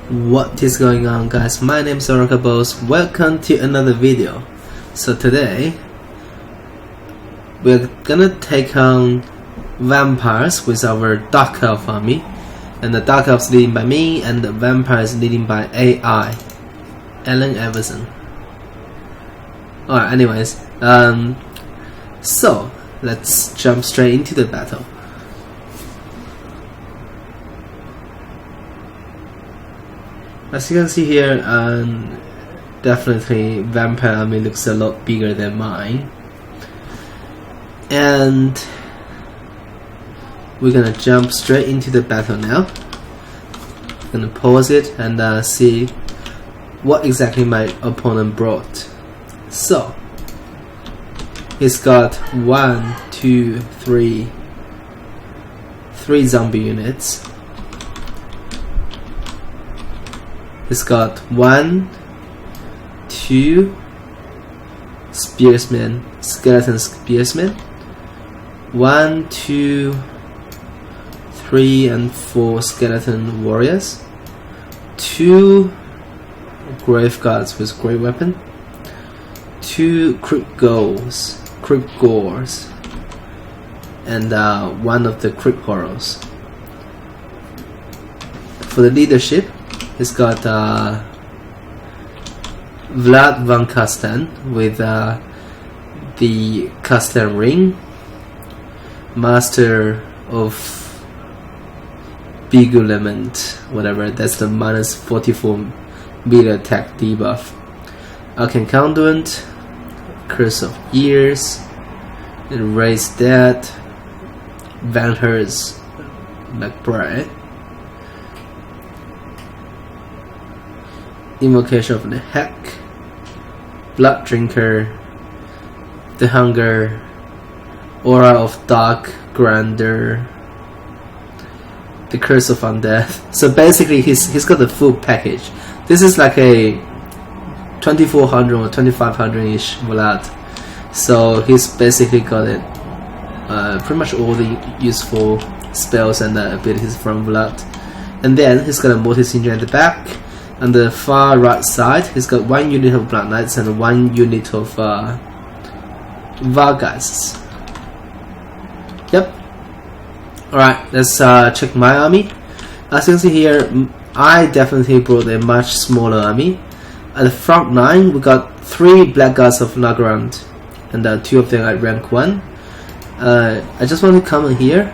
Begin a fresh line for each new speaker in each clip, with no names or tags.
What is going on, guys? My name is Boss. Welcome to another video. So today we're gonna take on vampires with our Dark Elf army, and the Dark Elves leading by me, and the vampires leading by AI, Alan Everson. Alright, anyways, so let's jump straight into the battle. As you can see here, definitely vampire army looks a lot bigger than mine, and we're gonna jump straight into the battle now. Gonna pause it and see what exactly my opponent brought. So he's got 3 zombie units. He's got 1, 2 spearsmen, skeleton spearsmen, 1, 2, 3, and 4 skeleton warriors, 2 grave guards with great weapon, 2 crypt gores, and 1 of the crypt horrors. For the leadership, he's got Vlad van Kasten with the Kasten ring, master of Bigulement, whatever, that's the minus 44 melee attack debuff. Arcane Conduit, Curse of Years, Erase Dead, Vanher's McBride, Invocation of the Heck, Blood Drinker, The Hunger, Aura of Dark Grandeur, The Curse of Undeath. So basically he's got the full package. This is like a 2400 or 2500-ish Vlad. So he's basically got it, pretty much all the useful spells and abilities from Vlad. And then he's got a multi-singer at the back. On the far right side, he's got 1 unit of Blood Knights and 1 unit of Vargheists. Yep. Alright, let's check my army. As you can see here, I definitely brought a much smaller army. At the front line, we got 3 Blackguards of Nagrand, and 2 of them at rank 1. I just want to comment here,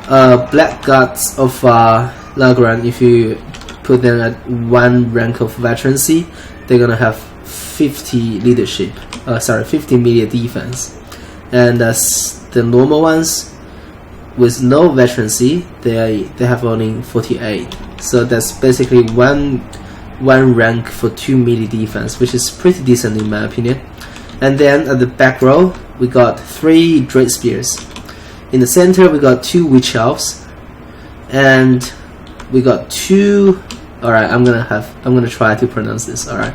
Blackguards of Nagrand, if you put them at 1 rank of veterancy, they're gonna have 50 leadership, 50 melee defense, and the normal ones with no veterancy, they have only 48. So that's basically one rank for 2 melee defense, which is pretty decent in my opinion. And then at the back row, we got 3 Dread Spears. In the center, we got 2 Witch Elves, and we got 2. Alright, I'm gonna try to pronounce this. Alright,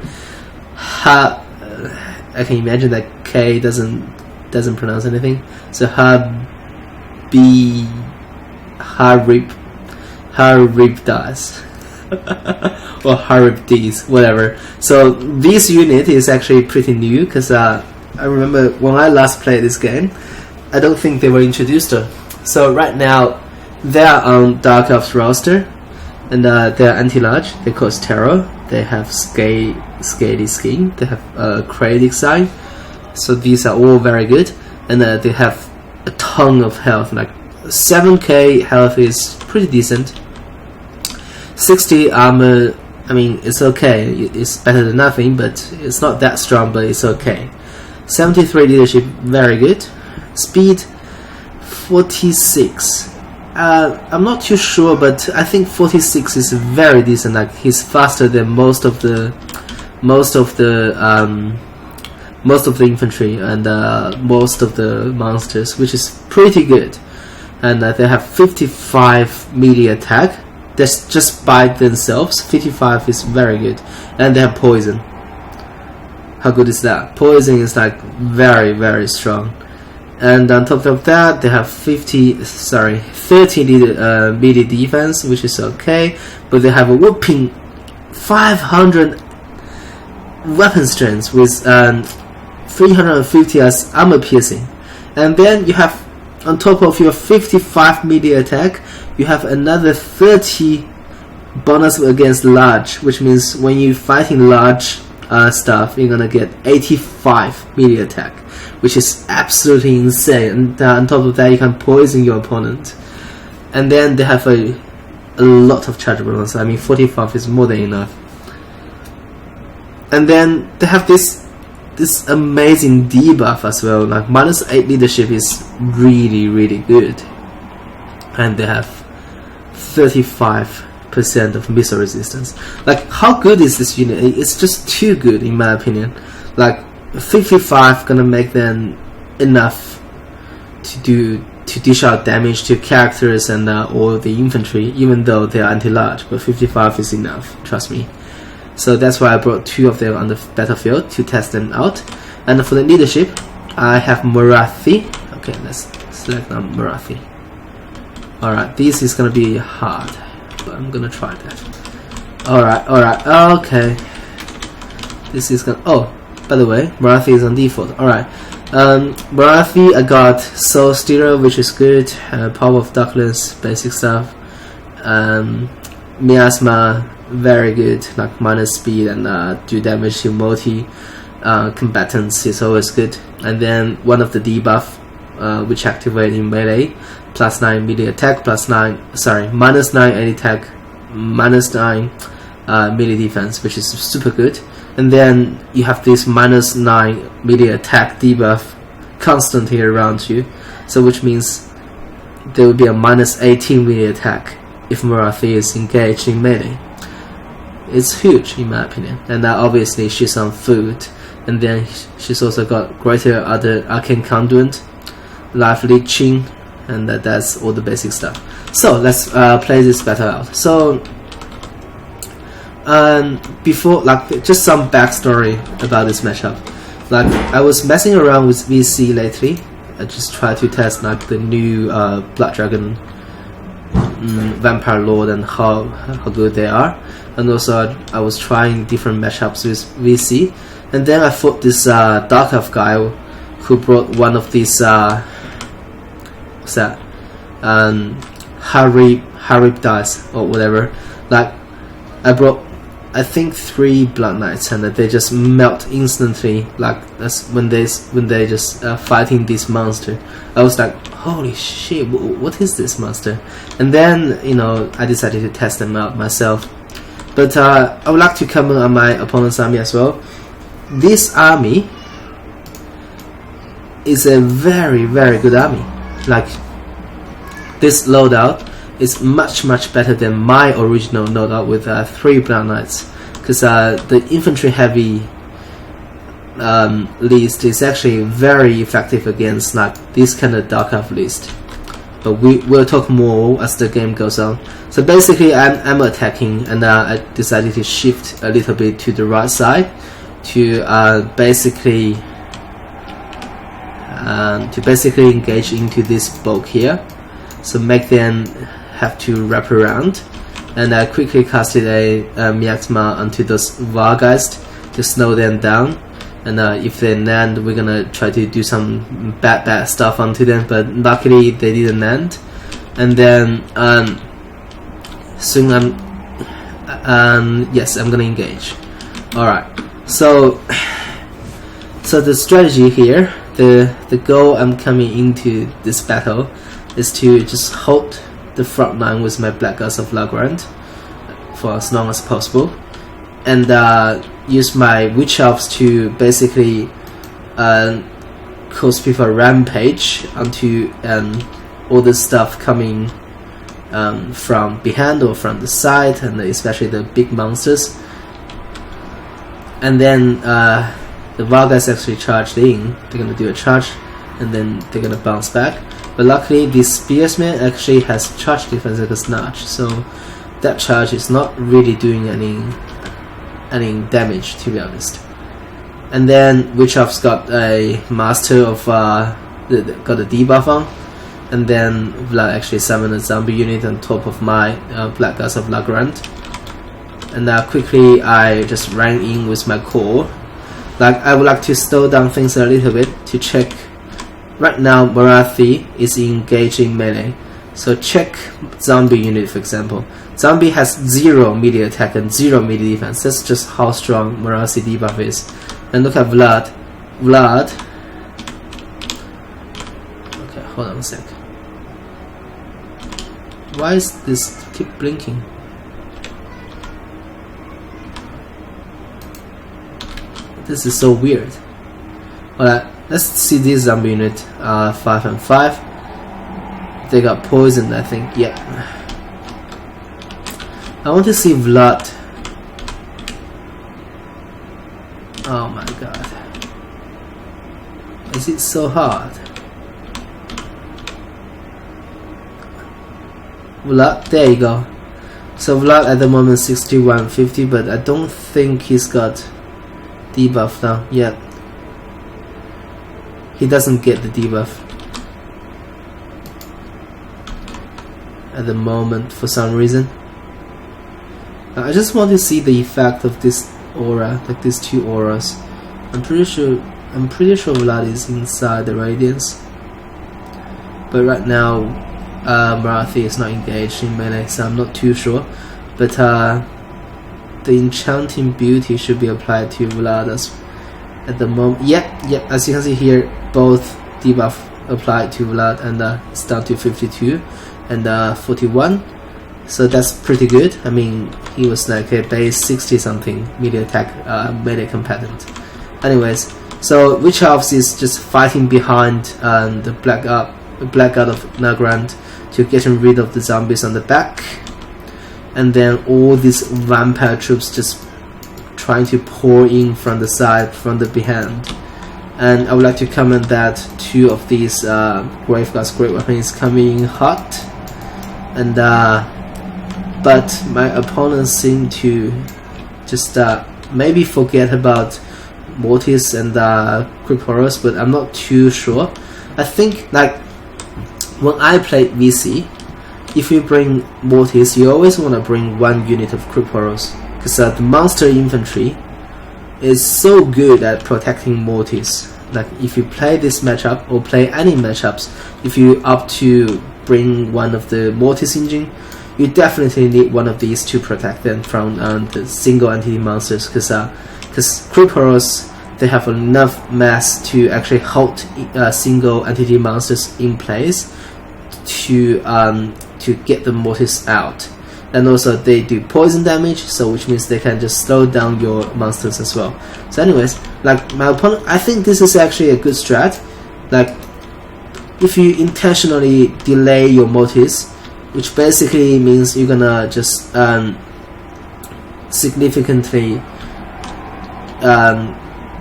I can imagine that K doesn't pronounce anything. So kharibdyss or kharibdyss, whatever. So this unit is actually pretty new, because I remember when I last played this game, I don't think they were introduced. So right now they are on Dark Elf's roster, and they are anti-large. They cause terror. They have scaly skin. They have cratic sign. So these are all very good, and they have a ton of health. Like 7k health is pretty decent. 60 armor. I mean, it's okay. It's better than nothing, but it's not that strong. But it's okay. 73 leadership, very good. Speed 46. I'm not too sure, but I think 46 is very decent. Like, he's faster than most of the infantry and most of the monsters, which is pretty good. And they have 55 melee attack. That's just by themselves. 55 is very good, and they have poison. How good is that? Poison is like very, very strong. And on top of that, they have 30 melee defense, which is okay, but they have a whopping 500 weapon strength with 350 as armor piercing, and then you have on top of your 55 melee attack, you have another 30 bonus against large, which means when you're fighting large stuff, you're gonna get 85 melee attack, which is absolutely insane. And on top of that, you can poison your opponent. And then they have a lot of charge bonus. I mean, 45 is more than enough. And then they have this amazing debuff as well. Like -8 leadership is really good, and they have 35% of missile resistance. Like, how good is this unit? It's just too good in my opinion. Like 55 gonna make them enough to dish out damage to characters and or the infantry, even though they are anti-large. But 55 is enough, trust me. So that's why I brought 2 of them on the battlefield to test them out. And for the leadership, I have Marathi. Okay, let's select Marathi. Alright, this is gonna be hard, but I'm gonna try that. Alright, okay. This is gonna... Oh, by the way, Marathi is on default. Alright. Marathi, I got Soul Stealer, which is good. Power of Darkness, basic stuff. Miasma, very good, like minus speed and do damage to multi combatants is always good. And then one of the debuff, which activate in melee, +9 melee attack, -9 any attack, -9 melee defense, which is super good. And then you have this -9 melee attack debuff constantly around you, so which means there will be a -18 melee attack if Marathi is engaged in melee. It's huge in my opinion. And obviously she's on food, and then she's also got greater other arcane conduit, life leeching, and that's all the basic stuff. So let's play this battle out. So before, like, just some backstory about this matchup. Like, I was messing around with VC lately. I just tried to test like the new Blood Dragon Vampire Lord and how good they are. And also I was trying different matchups with VC, and then I fought this Dark Elf guy who brought one of these what's that, kharibdyss or whatever. Like, I brought I think 3 Blood Knights, and they just melt instantly. Like, that's when they just fighting this monster. I was like, holy shit, what is this monster? And then, you know, I decided to test them out myself. But I would like to comment on my opponent's army as well. This army is a very good army. Like, this loadout is much better than my original loadout with 3 Blood Knights, because the infantry heavy list is actually very effective against like this kind of Dark Elf list. But we'll talk more as the game goes on. So basically, I'm attacking, and I decided to shift a little bit to the right side to basically engage into this bulk here. So make them have to wrap around, and I quickly casted a miasma onto those Vargeist to slow them down. And if they land, we're gonna try to do some bad stuff onto them, but luckily they didn't land. And then soon yes, I'm gonna engage. Alright, so the strategy here, the goal I'm coming into this battle is to just hold the front line with my Black Gods of Lagrand for as long as possible, and use my Witch Elves to basically cause people a rampage onto all this stuff coming from behind or from the side, and especially the big monsters. And then the Vargas actually charged in. They're gonna do a charge, and then they're gonna bounce back. But luckily, this Spearsman actually has charge defense against Notch, so that charge is not really doing any damage, to be honest. And then Witch Elf's got a Master of got a debuff on, and then Vlad actually summoned a zombie unit on top of my Black Gods of Lagrand. and quickly I just ran in with my core. Like, I would like to slow down things a little bit to check. Right now Marathi is engaging melee, so check zombie unit for example. Zombie has 0 melee attack and 0 melee defense. That's just how strong Marathi debuff is. And look at Vlad. Okay, hold on a sec. Why is this keep blinking? This is so weird. Alright, let's see this zombie unit. 5 and 5. They got poisoned, I think. Yeah. I want to see Vlad. Oh my god. Is it so hard? Vlad, there you go. So Vlad at the moment 6150, but I don't think he's got debuff now yet. He doesn't get the debuff at the moment for some reason. I just want to see the effect of this aura, like these 2 auras. I'm pretty sure Vlad is inside the radiance, but right now Marathi is not engaged in melee, so I'm not too sure. But the enchanting beauty should be applied to Vlad at the moment. Yep, as you can see here, both debuff applied to Vlad, and it's down to 52 and 41. So that's pretty good. I mean, he was like a base 60 something melee attack, melee combatant. Anyways, so Witch Elves is just fighting behind the Black God of Nagrand to getting rid of the zombies on the back, and then all these vampire troops just trying to pour in from the side, from the behind. And I would like to comment that 2 of these Graveguard's great weapons coming in hot, and but my opponents seem to just maybe forget about Mortis and Cryptoros, but I'm not too sure. I think like when I played VC, if you bring Mortis, you always want to bring 1 unit of Cryptoros, because the monster infantry is so good at protecting Mortis. Like if you play this matchup or play any matchups, if you opt to bring one of the Mortis engine, you definitely need one of these to protect them from the single entity monsters, because Cryptoros, they have enough mass to actually hold single entity monsters in place to get the Mortis out. And also they do poison damage, so which means they can just slow down your monsters as well. So anyways, like my opponent, I think this is actually a good strat. Like if you intentionally delay your Mortis, which basically means you're gonna just significantly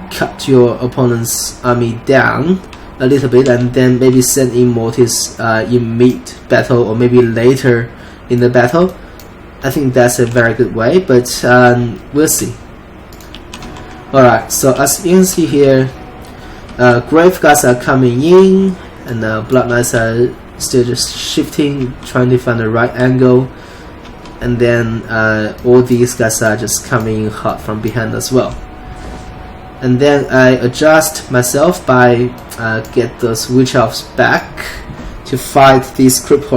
cut your opponent's army down a little bit, and then maybe send in Mortis in mid-battle or maybe later in the battle. I think that's a very good way, but we'll see. Alright, so as you can see here, Graveguards are coming in, and Blood Knights are still just shifting, trying to find the right angle, and then all these guys are just coming hot from behind as well. And then I adjust myself by get those Witch Elves back to fight these Crypt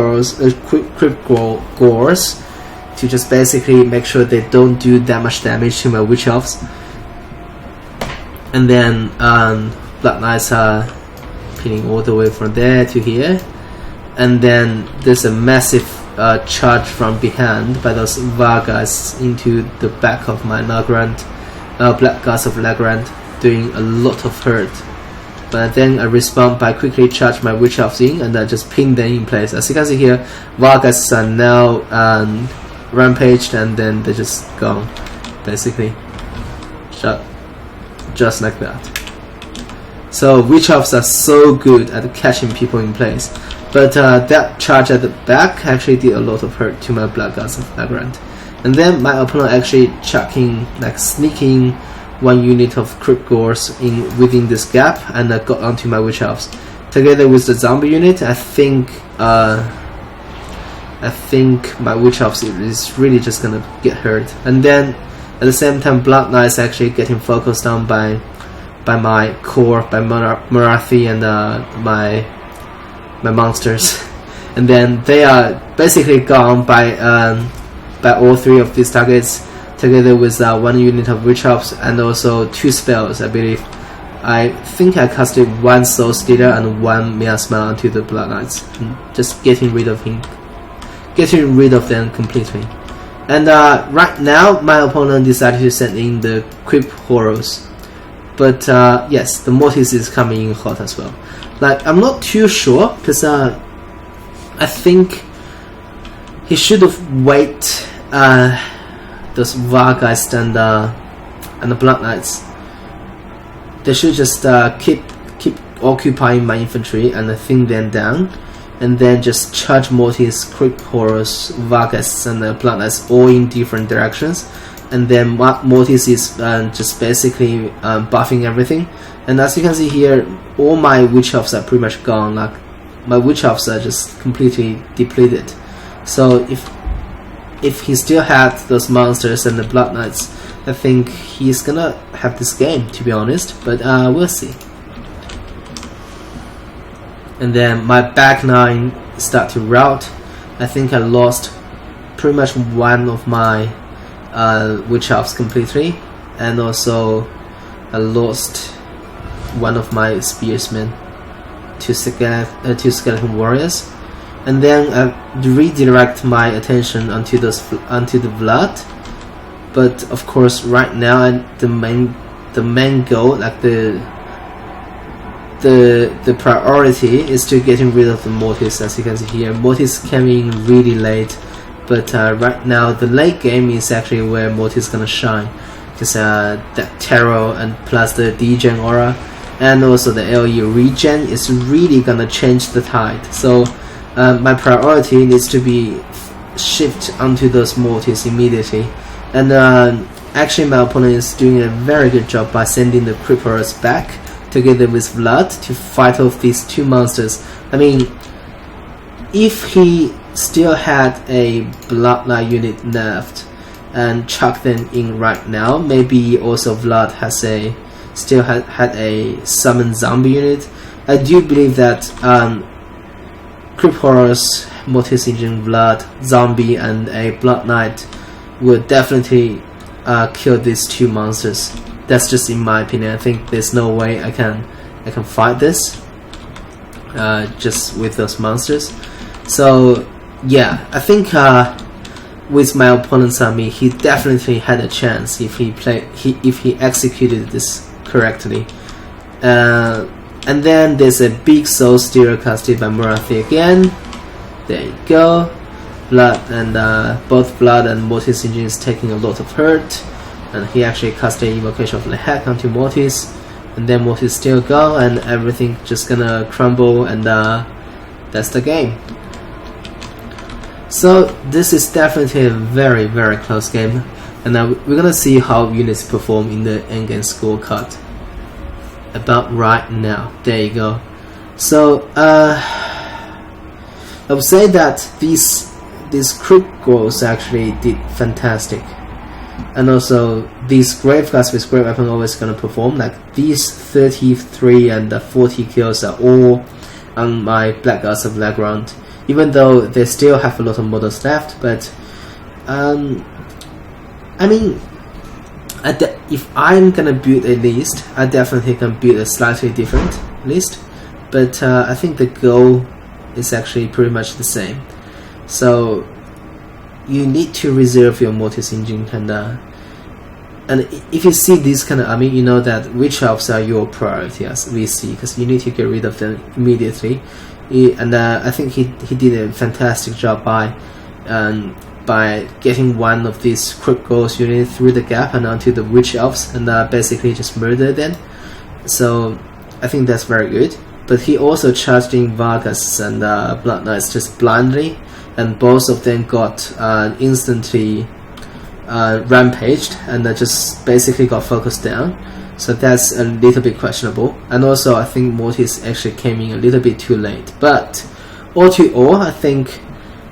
Gores, to just basically make sure they don't do that much damage to my Witch Elves. And then Blood Knights are pinning all the way from there to here, and then there's a massive charge from behind by those Vargas into the back of my Nagrand, Black Gods of Nagrand, doing a lot of hurt. But then I respond by quickly charge my Witch Elves in, and I just pin them in place. As you can see here, Vargas are now rampaged, and then they're just gone, basically. Just like that. So Witch Elves are so good at catching people in place. But that charge at the back actually did a lot of hurt to my Black Gods of Nagrand. And then my opponent actually chucking, like sneaking 1 unit of Crypt Gores in within this gap, and got onto my Witch Elves. Together with the zombie unit, I think I think my Witch Elves is really just gonna get hurt. And then at the same time, Blood Knights actually getting focused on by my core, by Marathi and my monsters, and then they are basically gone by all 3 of these targets, together with 1 unit of Witch Elves and also 2 spells, I believe. I think I casted 1 Soul Stealer and 1 Miasma onto the Blood Knights, just getting rid of them completely. And right now, my opponent decided to send in the Crypt Horrors. But yes, the Mortis is coming in hot as well. Like, I'm not too sure, because I think he should have waited those Vargeist and the Blood Knights. They should just keep occupying my infantry and thin them down, and then just charge Mortis, Crypt Horrors, Vargeists, and the Blood Knights all in different directions. And then Mortis is just basically buffing everything. And as you can see here, all my Witch Elves are pretty much gone. Like, my Witch Elves are just completely depleted. So if he still had those monsters and the Blood Knights, I think he's gonna have this game, to be honest. But we'll see. And then my back 9 start to rout. I think I lost pretty much 1 of my Witch Elves completely, and also I lost 1 of my Spearsmen to Skeleton Warriors. And then I redirect my attention onto the Blood. But of course, right now the main goal, like the priority, is to getting rid of the Mortis. As you can see here, Mortis came in really late, but right now the late game is actually where Mortis is gonna shine, because that Terror and plus the degen aura and also the LE regen is really gonna change the tide. So my priority needs to be shift onto those Mortis immediately. And actually my opponent is doing a very good job by sending the Creepers back together with Blood to fight off these 2 monsters. I mean, if he still had a Blood Knight unit left and chuck them in right now, maybe also Blood has still had a summon zombie unit. I do believe that Crypt Horrors, Mortis Engine, Blood, Zombie, and a Blood Knight will definitely kill these 2 monsters. That's just in my opinion. I think there's no way I can fight this just with those monsters. So yeah, I think with my opponent's army, he definitely had a chance if he executed this correctly. And then there's a big Soul Stealer casted by Marathi again. There you go. Blood and both Blood and Mortis Engine is taking a lot of hurt, and he actually cast an Invocation of the Heck onto Mortis, and then Mortis still go, and everything just gonna crumble, and that's the game. So this is definitely a very, very close game, and we're gonna see how units perform in the endgame scorecard about right now. There you go. So I would say that these crit goals actually did fantastic, and also these Graveguards with Great Weapon always gonna perform. Like, these 33 and 40 kills are all on my Blackguards of Lagrand, even though they still have a lot of models left. But I mean, if I'm gonna build a list, I definitely can build a slightly different list, but I think the goal is actually pretty much the same. So you need to reserve your Mortis Engine, and if you see this kind of army, you know that Witch Elves are your priority, as we see, because you need to get rid of them immediately. And I think he did a fantastic job by getting one of these Crypt Ghost units through the gap and onto the Witch Elves, and basically just murder them. So I think that's very good. But he also charged in Vargas and Blood Knights just blindly, and both of them got instantly rampaged and just basically got focused down. So that's a little bit questionable. And also I think Mortis actually came in a little bit too late. But all to all, I think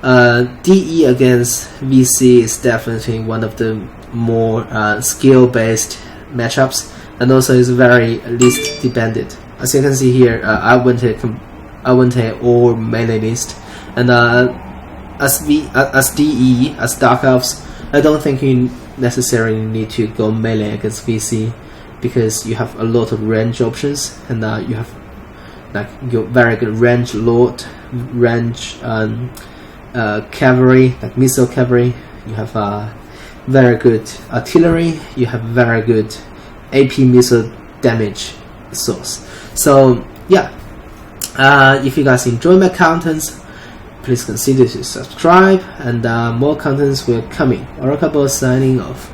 DE against VC is definitely one of the more skill-based matchups, and also is very list dependent. As you can see here, I went a all melee list, and as DE, as Dark Elves, I don't think you necessarily need to go melee against VC, because you have a lot of range options, and you have like your very good range lord, range cavalry, like missile cavalry. You have very good artillery. You have very good AP missile damage source. So yeah, if you guys enjoy my contents, please consider to subscribe, and more contents will coming. Oracle signing off.